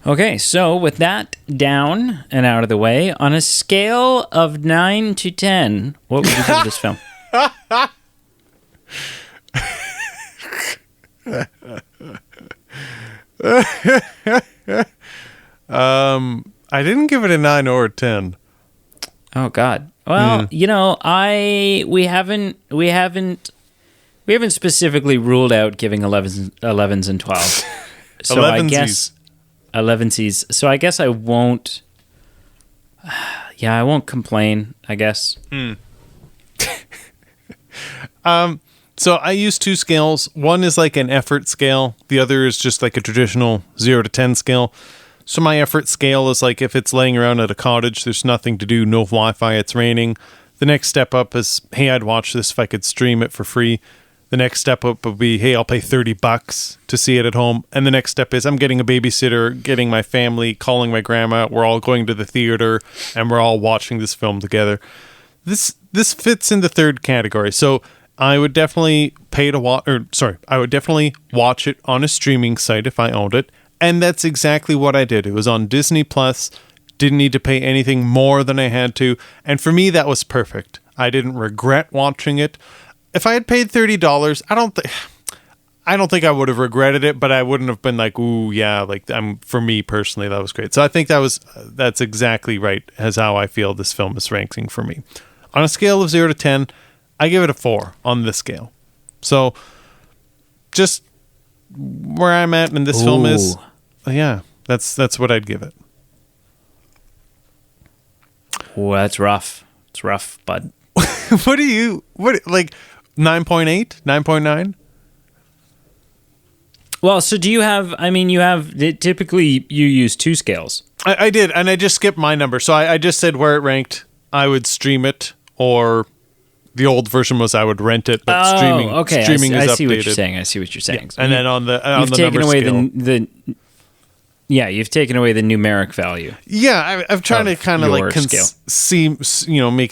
Okay, so with that down and out of the way, on a scale of 9 to 10, what would you give this film? I didn't give it a 9 or a 10. Oh God. Well, we haven't specifically ruled out giving 11s and 12s. So 11s. I guess 11s. So I guess I won't. Yeah, I won't complain, I guess. So I use 2 scales. One is like an effort scale. The other is just like a traditional 0 to 10 scale. So my effort scale is like if it's laying around at a cottage, there's nothing to do, no Wi-Fi, it's raining. The next step up is, hey, I'd watch this if I could stream it for free. The next step up would be, hey, I'll pay $30 to see it at home. And the next step is I'm getting a babysitter, getting my family, calling my grandma. We're all going to the theater and we're all watching this film together. This fits in the third category. So I would definitely I would definitely watch it on a streaming site if I owned it. And that's exactly what I did. It was on Disney Plus. Didn't need to pay anything more than I had to. And for me, that was perfect. I didn't regret watching it. If I had paid $30, I don't think I would have regretted it, but I wouldn't have been like, ooh, yeah, like for me personally, that was great. So I think that's exactly right as how I feel this film is ranking for me. On a scale of 0 to 10, I give it a 4 on this scale. So just where I'm at in this film is, yeah, that's what I'd give it. Oh, that's rough. It's rough, bud. What 9.8, 9.9? Well, so do you have, typically you use 2 scales. I did, and I just skipped my number. So I just said where it ranked, I would stream it, or the old version was I would rent it, but streaming is updated. I see what you're saying. Yeah. And then on the you've taken away scale, you've taken away the numeric value. Yeah, I'm trying to kind of like make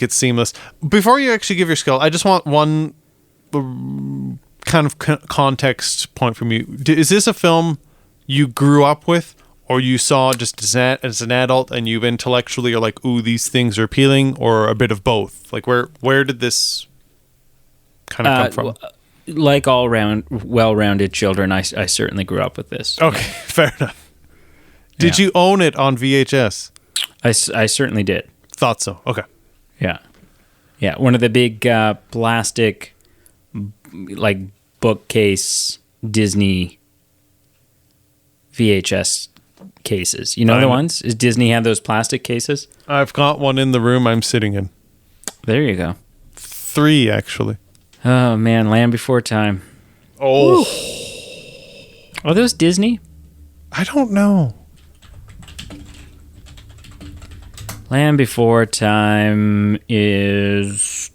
it seamless. Before you actually give your scale, I just want one kind of context point from you. Is this a film you grew up with, or you saw just as an adult and you intellectually are like, ooh, these things are appealing, or a bit of both? Like where did this kind of come from? Like all well-rounded children, I certainly grew up with this. Okay, fair enough. Did you own it on VHS? I certainly did. Thought so. Okay. Yeah. Yeah, one of the big plastic, like, bookcase Disney VHS cases. You know the ones? Does Disney have those plastic cases? I've got one in the room I'm sitting in. There you go. 3, actually. Oh, man. Land Before Time. Oh. Ooh. Are those Disney? I don't know. Land Before Time is...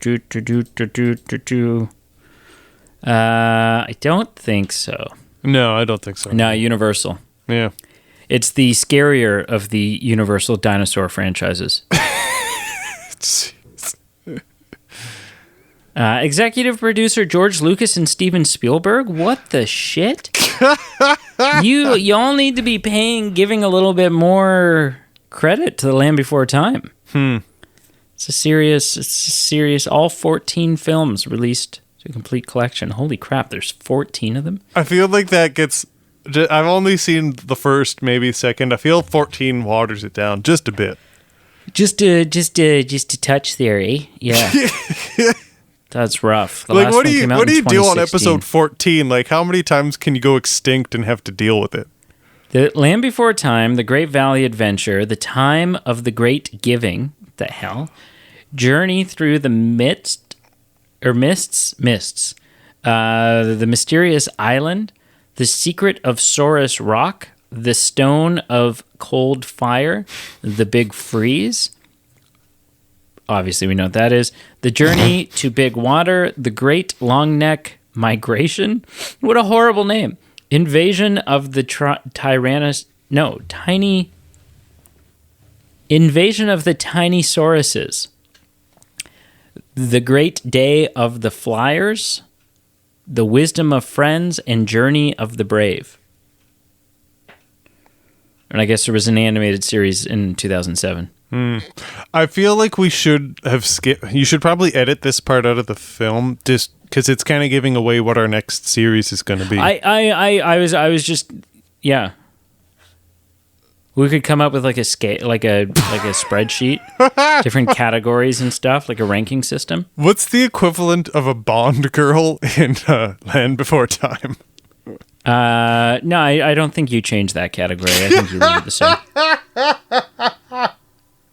I don't think so. No, I don't think so. No, Universal. Yeah. It's the scarier of the Universal dinosaur franchises. Executive producer George Lucas and Steven Spielberg? What the shit? You all need to be giving a little bit more credit to The Land Before Time. It's a serious, all 14 films released to a complete collection. Holy crap, there's 14 of them? I feel like that gets... I've only seen the first, maybe second. I feel 14 waters it down just a bit. Just a touch theory. Yeah. That's rough. Like, what do you do on episode 14? Like, how many times can you go extinct and have to deal with it? The Land Before Time, The Great Valley Adventure, The Time of the Great Giving, the hell, Journey Through the Mists, The Mysterious Island, The Secret of Saurus Rock, The Stone of Cold Fire, The Big Freeze. Obviously, we know what that is. The Journey to Big Water, The Great Longneck Migration. What a horrible name. Invasion of the Invasion of the Tiny Sauruses. The Great Day of the Flyers. The Wisdom of Friends and Journey of the Brave. And I guess there was an animated series in 2007. I feel like we should have skipped... You should probably edit this part out of the film, just because it's kind of giving away what our next series is going to be. I was just... Yeah. We could come up with like a scale, like a spreadsheet, different categories and stuff, like a ranking system. What's the equivalent of a Bond girl in Land Before Time? No, I don't think you change that category. I think you leave it the same.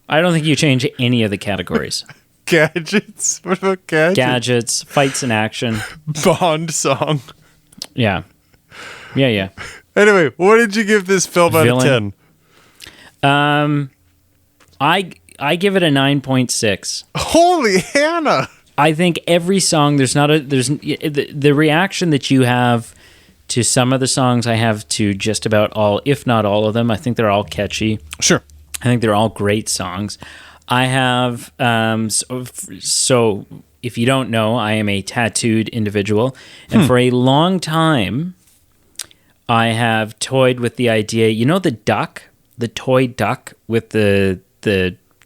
I don't think you change any of the categories. Gadgets? What about gadgets? Gadgets, fights in action. Bond song. Yeah. Yeah. Anyway, what did you give this film out of 10? I give it a 9.6. Holy Hannah! I think every song, the reaction that you have to some of the songs, I have to just about all, if not all of them. I think they're all catchy. Sure. I think they're all great songs. I have, so if you don't know, I am a tattooed individual. And for a long time, I have toyed with the idea, you know, the toy duck with the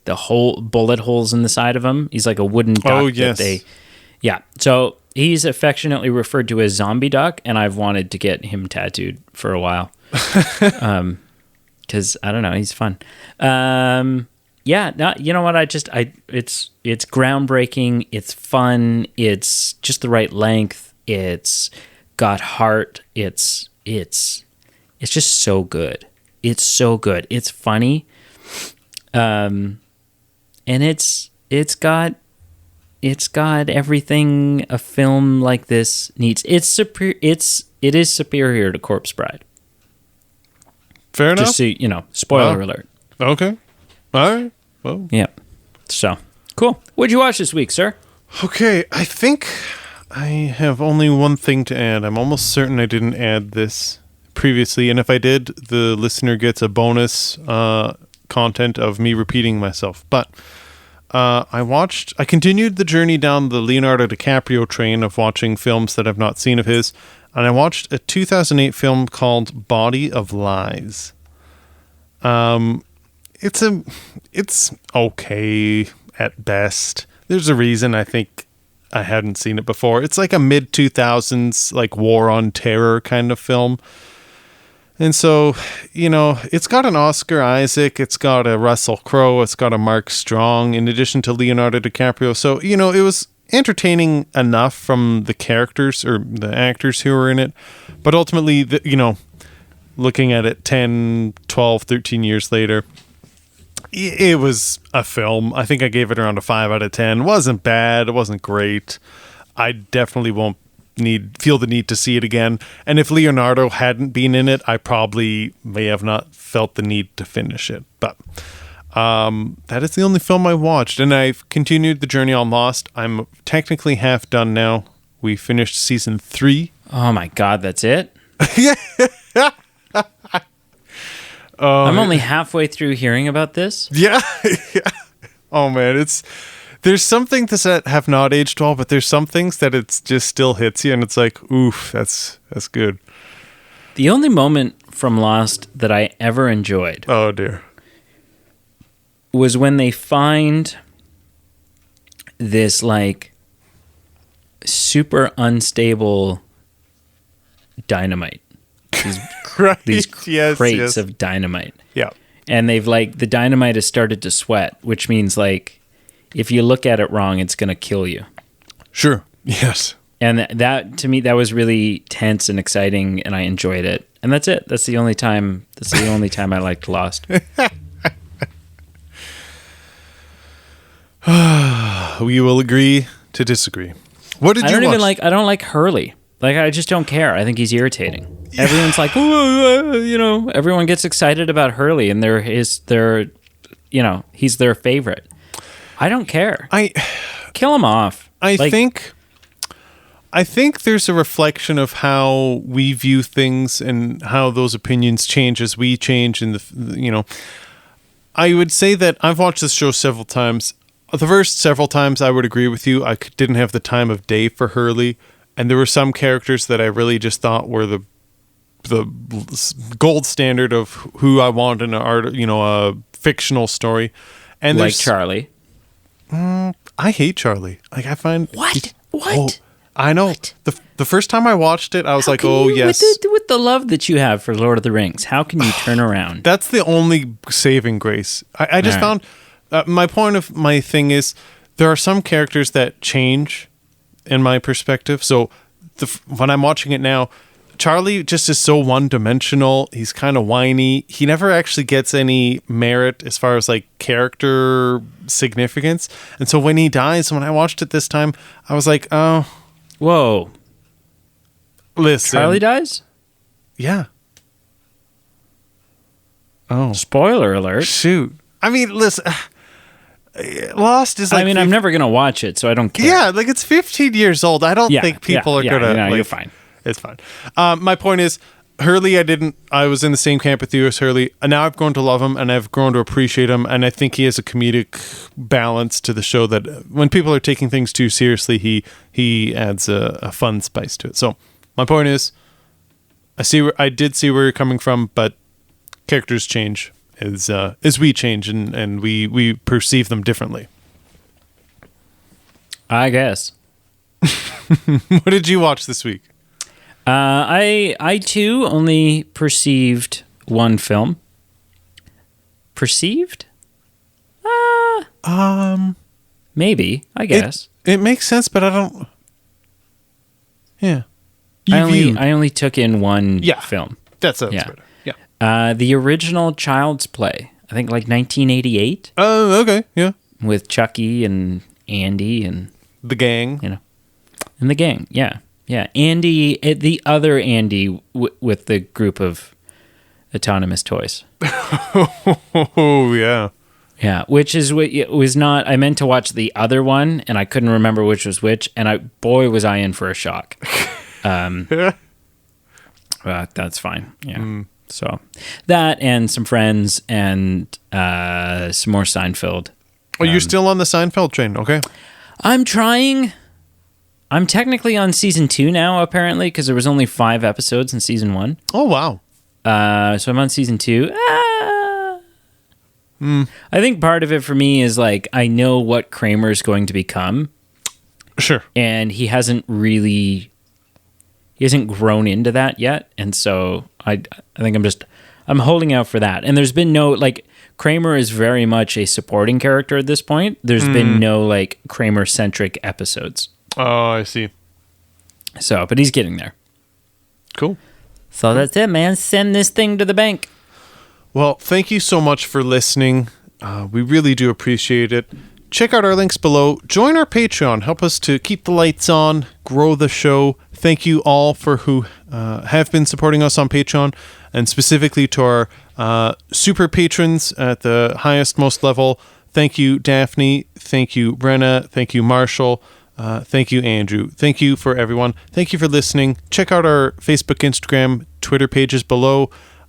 hole, bullet holes in the side of him? He's like a wooden duck. Oh, yes. So He's affectionately referred to as Zombie Doc, and I've wanted to get him tattooed for a while. Because I don't know, he's fun. Yeah, no, you know what? It's groundbreaking. It's fun. It's just the right length. It's got heart. It's just so good. It's so good. It's funny. And it's got everything a film like this needs. It is superior to Corpse Bride. Fair enough. Just so you know, spoiler alert. Okay. All right. Well. Yeah. So cool. What'd you watch this week, sir? Okay, I think I have only one thing to add. I'm almost certain I didn't add this previously, and if I did, the listener gets a bonus content of me repeating myself. But I continued the journey down the Leonardo DiCaprio train of watching films that I've not seen of his, and I watched a 2008 film called Body of Lies. It's okay at best. There's a reason I think I hadn't seen it before. It's like a mid-2000s like war on terror kind of film. And so, you know, it's got an Oscar Isaac, it's got a Russell Crowe, it's got a Mark Strong in addition to Leonardo DiCaprio. So, you know, it was entertaining enough from the characters or the actors who were in it. But ultimately, you know, looking at it 10, 12, 13 years later, it was a film. I think I gave it around a 5 out of 10. It wasn't bad. It wasn't great. I definitely won't feel the need to see it again. And if Leonardo hadn't been in it, I probably may have not felt the need to finish it. But that is the only film I watched. And I've continued the journey on Lost. I'm technically half done now. We finished season 3. Oh my God, that's it? Yeah. I'm only halfway through hearing about this. Yeah. Oh man, there's some things that have not aged well, but there's some things that it's just still hits you, and it's like, oof, that's good. The only moment from Lost that I ever enjoyed, oh dear, was when they find this like super unstable dynamite. These crates of dynamite. Yeah. And they've like, the dynamite has started to sweat, which means like, if you look at it wrong, it's going to kill you. Sure. Yes. And that, to me, that was really tense and exciting, and I enjoyed it. And that's it. That's the only time I liked Lost. We will agree to disagree. What did you watch? I don't like Hurley. Like, I just don't care. I think he's irritating. Everyone's like, you know, everyone gets excited about Hurley, and he's their favorite. I don't care. Kill him off. I think there's a reflection of how we view things and how those opinions change as we change. I would say that I've watched this show several times. The first several times, I would agree with you. I didn't have the time of day for Hurley. And there were some characters that I really just thought were the gold standard of who I want in a fictional story. And like Charlie. I hate Charlie. Like, I find what? Oh, I know. What? The first time I watched it, I was like, "Oh yes." With the love that you have for Lord of the Rings, how can you turn around? That's the only saving grace. I just found my thing is there are some characters that change in my perspective. So when I'm watching it now, Charlie just is so one-dimensional. He's kind of whiny. He never actually gets any merit as far as like character significance. And so when he dies, when I watched it this time, I was like, oh. Whoa. Listen. Charlie dies? Yeah. Oh. Spoiler alert. Shoot. I mean, listen. Lost is like... I'm never going to watch it, so I don't care. Yeah, like it's 15 years old. I don't think people are going to... No, you're fine. It's fine. My point is, Hurley, I was in the same camp with you as Hurley, and now I've grown to love him, and I've grown to appreciate him, and I think he has a comedic balance to the show that when people are taking things too seriously, he adds a fun spice to it. So my point is, I did see where you're coming from, but characters change as we change, and we perceive them differently. I guess. What did you watch this week? I too only perceived one film. Perceived? Maybe, I guess. It makes sense, but I don't. Yeah. I only took in one film. That sounds better. Yeah. The original Child's Play. I think like 1988. Oh, okay. Yeah. With Chucky and Andy and the gang. And the gang. Yeah. Yeah. Andy, the other Andy with the group of autonomous toys. Oh, yeah. Yeah, which is what it was not. I meant to watch the other one, and I couldn't remember which was which, and boy was I in for a shock. But that's fine. Yeah. So that and some Friends and some more Seinfeld. Oh, you're still on the Seinfeld train? Okay. I'm trying. I'm technically on season 2 now, apparently, because there was only 5 episodes in season 1. Oh wow. So I'm on season 2. I think part of it for me is like I know what Kramer's going to become. Sure. And he hasn't grown into that yet, and so I think I'm holding out for that. And there's been no like Kramer is very much a supporting character at this point. There's been no like Kramer centric episodes. Oh, I see. So, but he's getting there. Cool. So that's it, man. Send this thing to the bank. Well, thank you so much for listening. We really do appreciate it. Check out our links below. Join our Patreon. Help us to keep the lights on, grow the show. Thank you all for who have been supporting us on Patreon, and specifically to our super patrons at the highest, most level. Thank you, Daphne. Thank you, Brenna. Thank you, Marshall. Thank you, Andrew. Thank you for everyone. Thank you for listening. Check out our Facebook, Instagram, Twitter pages below.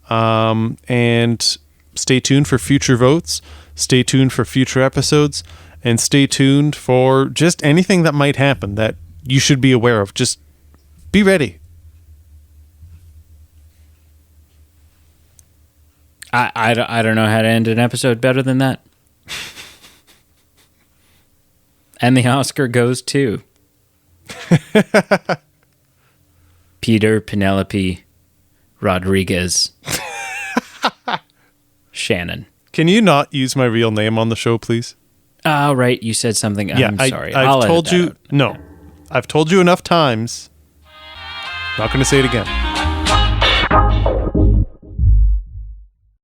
And stay tuned for future votes. Stay tuned for future episodes. And stay tuned for just anything that might happen that you should be aware of. Just be ready. I don't know how to end an episode better than that. And the Oscar goes to Peter Penelope Rodriguez Shannon. Can you not use my real name on the show, please? Oh, right. You said something. Yeah, I'm sorry. I've told you. No, I've told you enough times. Not going to say it again.